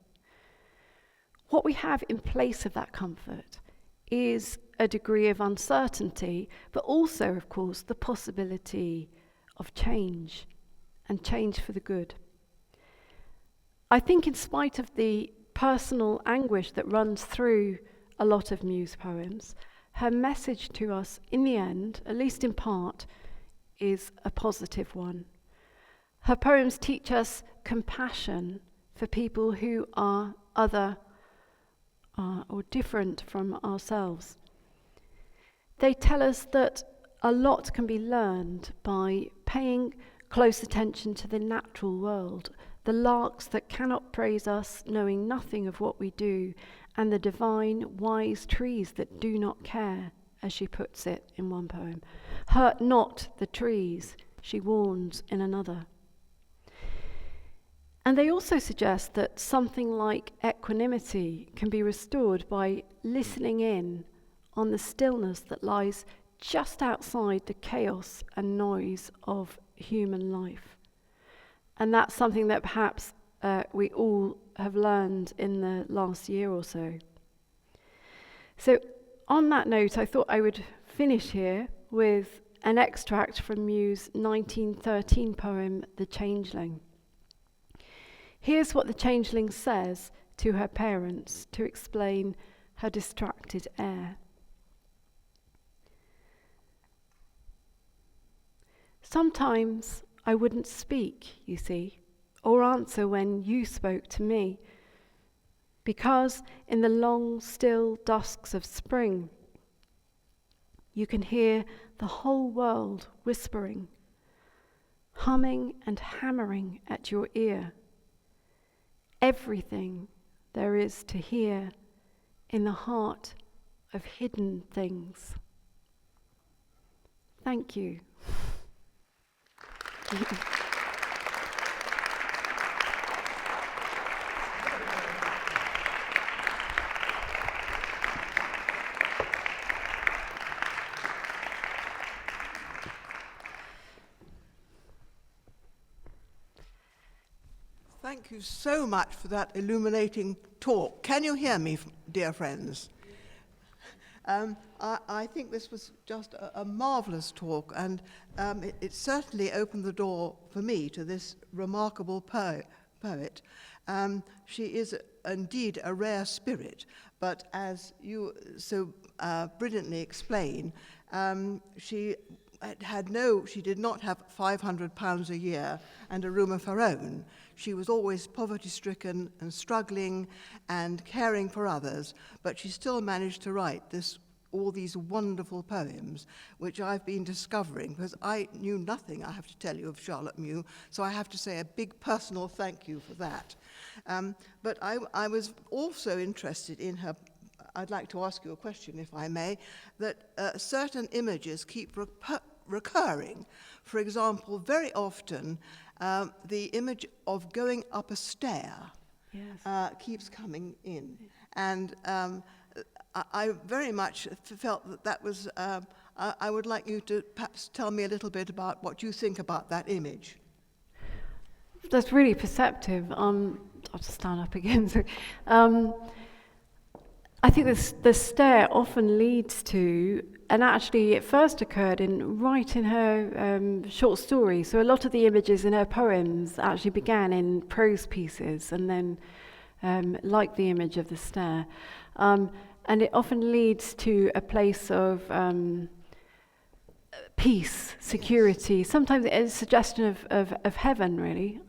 What we have in place of that comfort is a degree of uncertainty, but also, of course, the possibility of change, and change for the good. I think in spite of the personal anguish that runs through a lot of Mew's poems, her message to us in the end, at least in part, is a positive one. Her poems teach us compassion for people who are other or different from ourselves. They tell us that a lot can be learned by paying close attention to the natural world, the larks that cannot praise us, knowing nothing of what we do, and the divine, wise trees that do not care, as she puts it in one poem. Hurt not the trees, she warns in another. And they also suggest that something like equanimity can be restored by listening in on the stillness that lies just outside the chaos and noise of human life. And that's something that perhaps we all have learned in the last year or so. So on that note, I thought I would finish here with an extract from Mew's 1913 poem, The Changeling. Here's what the changeling says to her parents to explain her distracted air. Sometimes I wouldn't speak, you see, or answer when you spoke to me, because in the long, still dusks of spring, you can hear the whole world whispering, humming and hammering at your ear. Everything there is to hear in the heart of hidden things. Thank you. Thank you so much for that illuminating talk. Can you hear me, dear friends? I think this was just a marvelous talk, and it certainly opened the door for me to this remarkable poet. She is indeed a rare spirit, but as you so brilliantly explain, she did not have £500 a year and a room of her own. She was always poverty-stricken and struggling and caring for others, but she still managed to write all these wonderful poems, which I've been discovering, because I knew nothing, I have to tell you, of Charlotte Mew, so I have to say a big personal thank you for that. But I was also interested in her. I'd like to ask you a question, if I may, that certain images keep recurring. For example, very often, the image of going up a stair keeps coming in. And I very much felt that was, I would like you to perhaps tell me a little bit about what you think about that image. That's really perceptive. I'll just stand up again. So, I think the stair often leads to, and actually it first occurred right in her short story. So a lot of the images in her poems actually began in prose pieces, and then like the image of the stair. And it often leads to a place of peace, security. Yes. Sometimes it's a suggestion of heaven, really.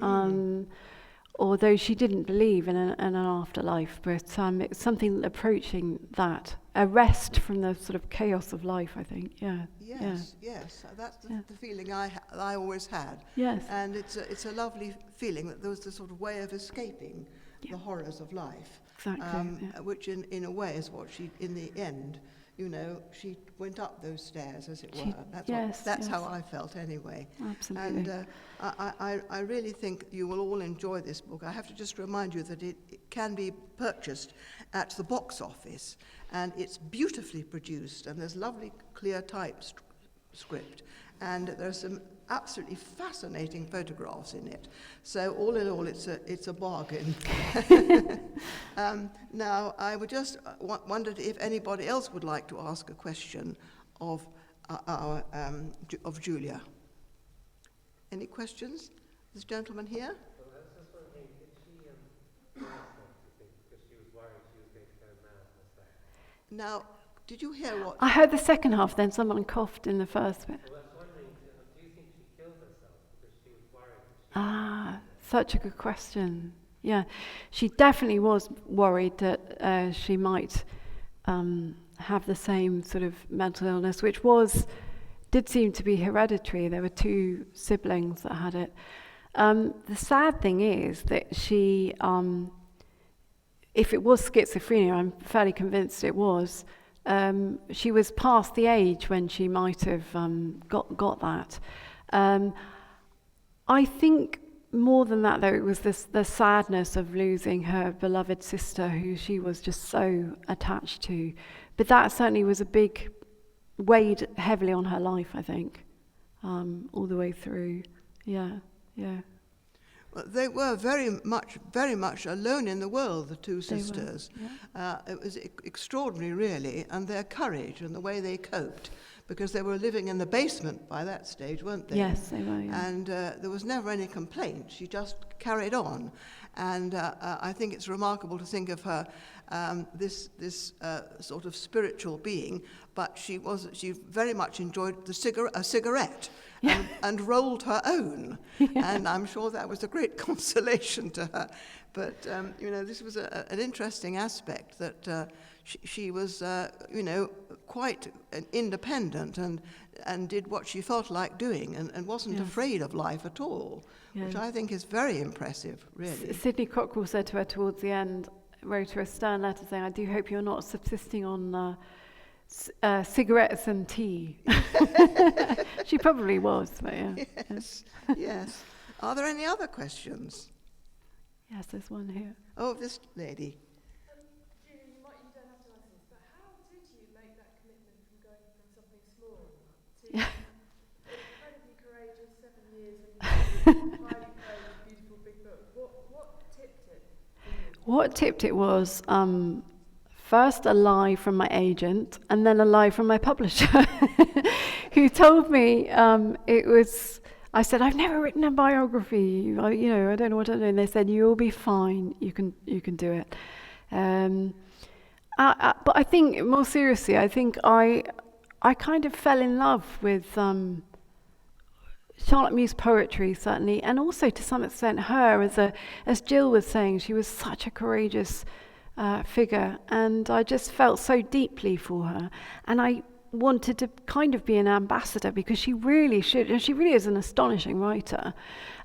Although she didn't believe in an afterlife, but it's something approaching that. A rest from the sort of chaos of life, I think. Yeah. Yes, yeah. Yes. That's the feeling I always had. Yes. And it's a lovely feeling that there was this sort of way of escaping the horrors of life. Exactly. Which in a way is what she, in the end, she went up those stairs, as it were. That's how I felt anyway. Absolutely. And I really think you will all enjoy this book. I have to just remind you that it can be purchased at the box office, and it's beautifully produced, and there's lovely clear type script, and there's some absolutely fascinating photographs in it. So all in all, it's a bargain. Now, I would just wondered if anybody else would like to ask a question of of Julia. Any questions? This gentleman here? Well, I was just wondering, did she do you think, because she was worried she was going to go mad herself? Now, did you hear what? I heard the second half, then someone coughed in the first bit. Well, I was wondering, do you think she killed herself because she was worried that she Such a good question. Yeah, she definitely was worried that she might have the same sort of mental illness, which did seem to be hereditary. There were 2 siblings that had it. The sad thing is that she, if it was schizophrenia, I'm fairly convinced it was, she was past the age when she might have got that. I think more than that, though, it was the sadness of losing her beloved sister, who she was just so attached to. But that certainly was weighed heavily on her life, I think, all the way through. Yeah. Well, they were very much alone in the world, the 2 They sisters. were, yeah. It was extraordinary, really, and their courage and the way they coped, because they were living in the basement by that stage, weren't they? Yes, they were, yeah. And there was never any complaint. She just carried on. And I think it's remarkable to think of her, this sort of spiritual being, but she very much enjoyed a cigarette. Yeah. And rolled her own. Yeah. And I'm sure that was a great consolation to her. But, this was an interesting aspect, that she was, quite independent and did what she felt like doing, and wasn't afraid of life at all, which I think is very impressive, really. Sidney Cockrell said to her towards the end, wrote her a stern letter saying, "I do hope you're not subsisting on cigarettes and tea." She probably was, but yeah. Yes, yes. Are there any other questions? Yes, there's one here. Oh, this lady. Julia, you don't have to answer this, but how did you make that commitment from going from something small to incredibly courageous 7 years and highly praised, beautiful big book? What tipped it? What tipped it was first a lie from my agent, and then a lie from my publisher, who told me I said, "I've never written a biography. I don't know what I'm doing." They said, "You'll be fine. You can do it." But I think, more seriously, I think I kind of fell in love with Charlotte Mew's poetry, certainly, and also to some extent her, as Jill was saying, she was such a courageous figure, and I just felt so deeply for her, and I wanted to kind of be an ambassador, because she really should, and she really is an astonishing writer,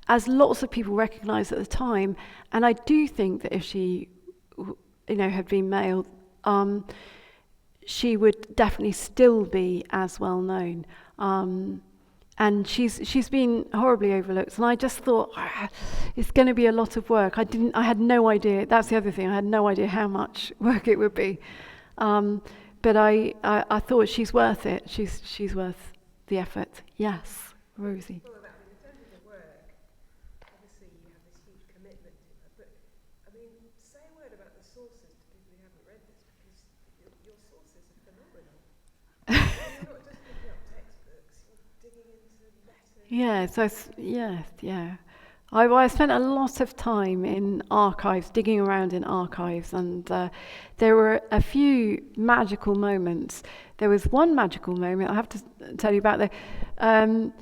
as lots of people recognised at the time. And I do think that if she, had been male, she would definitely still be as well known. And she's been horribly overlooked, and I just thought, it's going to be a lot of work. I had no idea. That's the other thing. I had no idea how much work it would be. But I thought she's worth it. She's worth the effort. Yes, Rosie. Well, in terms of the work, obviously you have this huge commitment to her, but I mean, say a word about the sources to people who haven't read this, because your sources are phenomenal. You're not just picking up textbooks, you're digging into letters. Yeah. I spent a lot of time in archives, digging around in archives, and there were a few magical moments. There was one magical moment I have to tell you about. On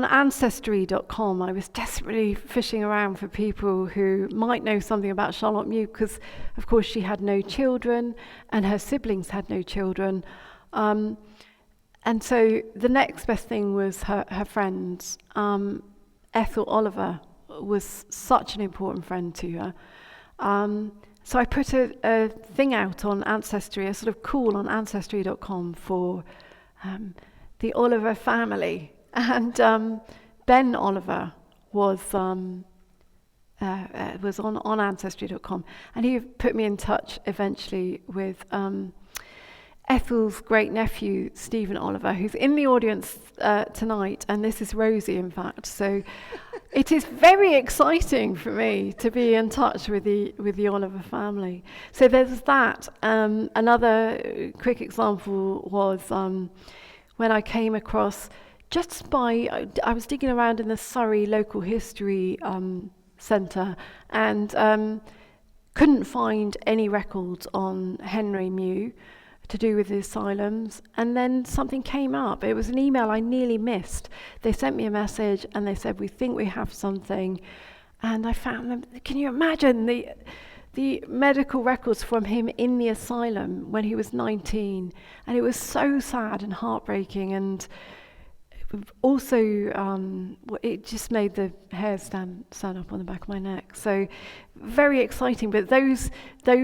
Ancestry.com, I was desperately fishing around for people who might know something about Charlotte Mew, because, of course, she had no children, and her siblings had no children. And so the next best thing was her friends. Ethel Oliver was such an important friend to her. So I put a thing out on Ancestry, a sort of call on Ancestry.com for the Oliver family. And Ben Oliver was on Ancestry.com. And he put me in touch eventually with Ethel's great nephew, Stephen Oliver, who's in the audience tonight, and this is Rosie, in fact. So it is very exciting for me to be in touch with the Oliver family. So there's that. Another quick example was when I came across, I was digging around in the Surrey Local History Centre and couldn't find any records on Henry Mew to do with the asylums, and then something came up. It was an email I nearly missed. They sent me a message and they said, we think we have something, and I found them. Can you imagine the medical records from him in the asylum when he was 19? And it was so sad and heartbreaking, and also it just made the hair stand up on the back of my neck. So very exciting, but those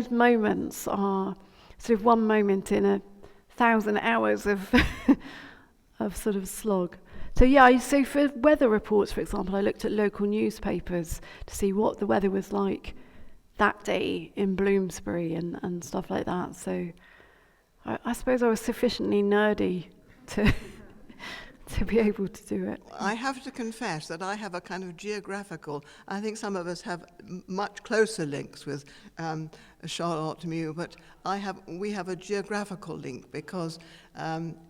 moments are sort of one moment in 1,000 hours of of sort of slog. So yeah, so for weather reports, for example, I looked at local newspapers to see what the weather was like that day in Bloomsbury and stuff like that. So I suppose I was sufficiently nerdy to be able to do it. I have to confess that I have a kind of geographical, I think some of us have much closer links with Charlotte Mew, but we have a geographical link because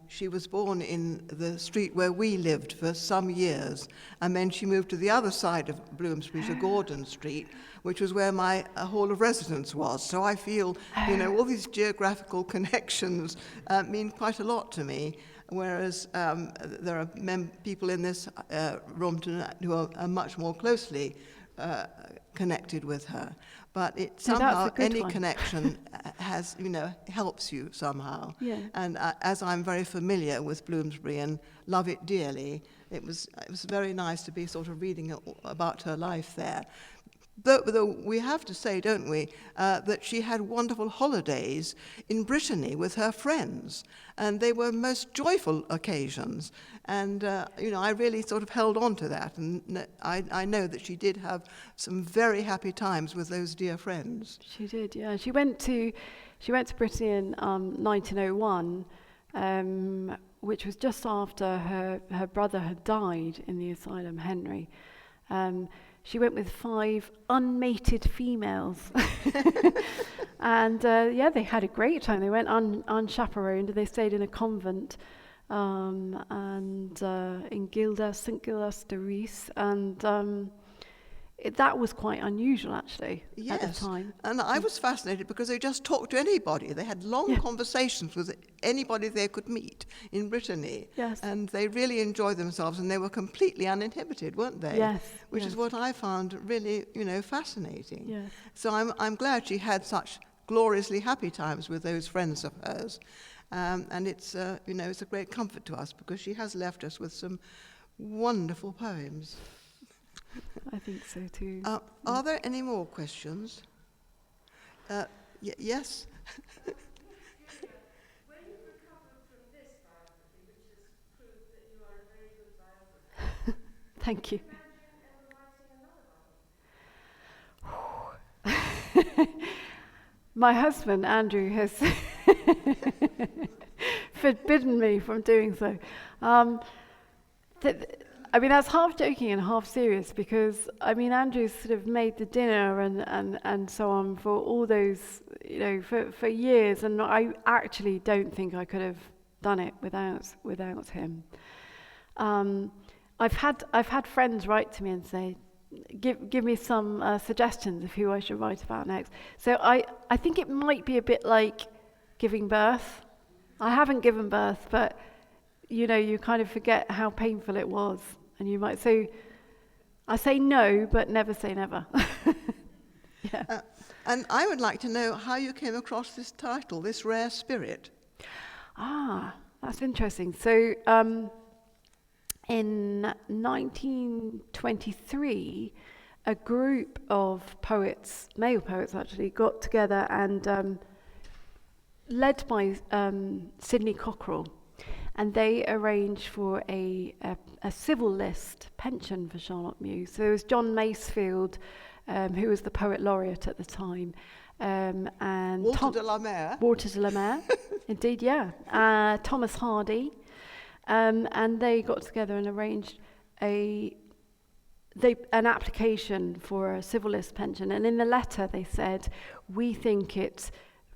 she was born in the street where we lived for some years, and then she moved to the other side of Bloomsbury, to Gordon Street, which was where my hall of residence was. So I feel, all these geographical connections mean quite a lot to me. Whereas there are people in this room tonight who are much more closely connected with her. But it somehow, any connection has, helps you somehow. Yeah. And as I'm very familiar with Bloomsbury and love it dearly, it was very nice to be sort of reading about her life there. Though we have to say, don't we, that she had wonderful holidays in Brittany with her friends, and they were most joyful occasions. And, I really sort of held on to that, and I know that she did have some very happy times with those dear friends. She did, yeah. She went to Brittany in 1901, which was just after her brother had died in the asylum, Henry. She went with 5 unmated females. And they had a great time. They went unchaperoned. They stayed in a convent and in St. Gildas de Ries. And that was quite unusual, actually, at the time. And I was fascinated because they just talked to anybody. They had long conversations with anybody they could meet in Brittany. Yes. And they really enjoyed themselves, and they were completely uninhibited, weren't they? Yes. Which is what I found really, fascinating. Yes. So I'm glad she had such gloriously happy times with those friends of hers. And it's a great comfort to us because she has left us with some wonderful poems. I think so too. Are there any more questions? Yes? Julia, when you recovered from this biography, which has proved that you are a very good biographer, Thank you. imagine ever writing another biography? My husband, Andrew, has forbidden me from doing so. That's half joking and half serious because, Andrew's sort of made the dinner and so on for all those, for years, and I actually don't think I could have done it without him. I've had friends write to me and say, give me some suggestions of who I should write about next. So I think it might be a bit like giving birth. I haven't given birth, but you kind of forget how painful it was. And you might say, I say no, but never say never. Yeah. And I would like to know how you came across this title, This Rare Spirit. That's interesting. So in 1923, a group of poets, male poets actually, got together and led by Sidney Cockerell, and they arranged for a civil list pension for Charlotte Mew. So there was John Masefield, who was the poet laureate at the time, and Walter de la Mare. Walter de la Mare, indeed, yeah. Thomas Hardy, and they got together and arranged an application for a civil list pension. And in the letter they said, we think it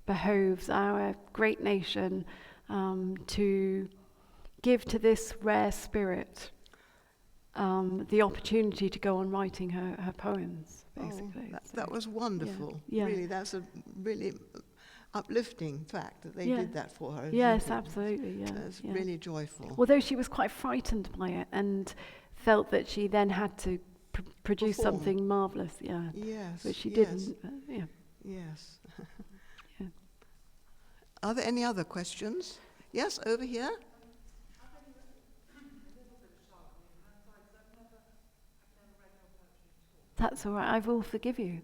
behoves our great nation to give to this rare spirit the opportunity to go on writing her poems, basically. That was wonderful. Yeah. Really, that's a really uplifting fact that they did that for her. Yes, isn't it? absolutely. Yeah, That's really joyful. Although she was quite frightened by it and felt that she then had to produce Perform. something marvellous. Yeah. Yes. But she yes, didn't. Yeah. Yes. Yeah. Are there any other questions? Yes, over here. That's all right. I will forgive you.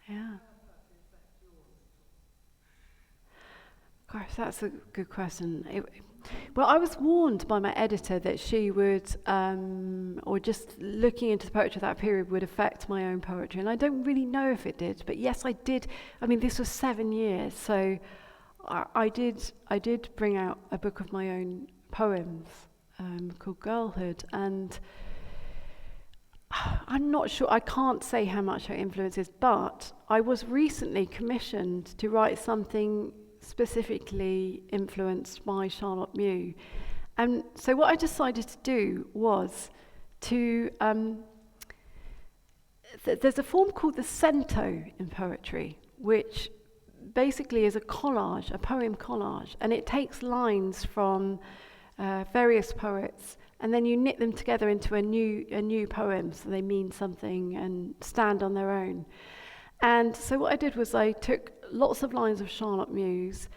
Yeah. Gosh, that's a good question. Well, I was warned by my editor that she would, or just looking into the poetry of that period, would affect my own poetry. And I don't really know if it did, but yes, I did. I mean, this was 7 years, so I did bring out a book of my own poems called Girlhood, and I'm not sure, I can't say how much her influence is, but I was recently commissioned to write something specifically influenced by Charlotte Mew. And so what I decided to do was to, there's a form called the cento in poetry, which basically is a collage, a poem collage, and it takes lines from various poets, and then you knit them together into a new poem, so they mean something and stand on their own. And so what I did was I took lots of lines of Charlotte Mew's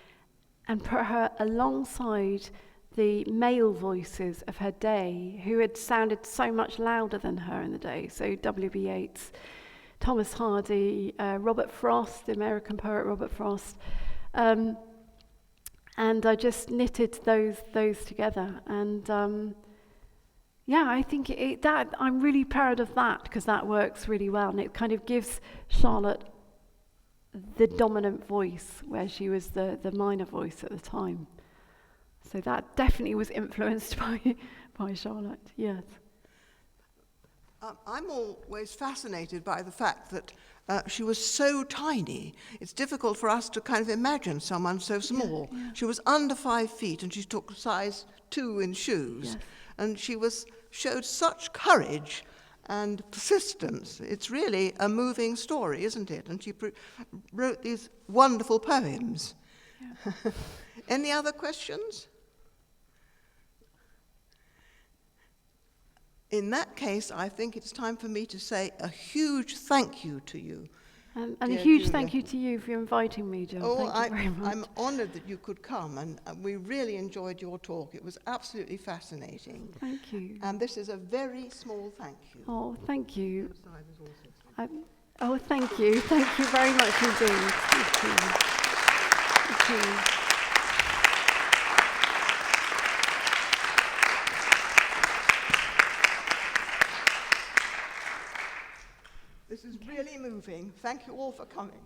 and put her alongside the male voices of her day, who had sounded so much louder than her in the day. So W.B. Yeats, Thomas Hardy, Robert Frost, the American poet Robert Frost. And I just knitted those together. And yeah, I think that I'm really proud of that, because that works really well, and it kind of gives Charlotte the dominant voice where she was the minor voice at the time. So that definitely was influenced by Charlotte. Yes. I'm always fascinated by the fact that she was so tiny. It's difficult for us to kind of imagine someone so small. Yeah. She was under 5 feet, and she took size 2 in shoes. Yes. And she showed such courage and persistence. It's really a moving story, isn't it? And she wrote these wonderful poems. Yeah. Any other questions? In that case, I think it's time for me to say a huge thank you to you. And a huge Julia. thank you to you for inviting me, Jill. Oh, Thank you very much. I'm honoured that you could come, and we really enjoyed your talk. It was absolutely fascinating. Thank you. And this is a very small thank you. Oh, thank you. This side is also small. Oh, thank you. Thank you very much indeed. Thank you. Thank you. This is really moving. Thank you all for coming.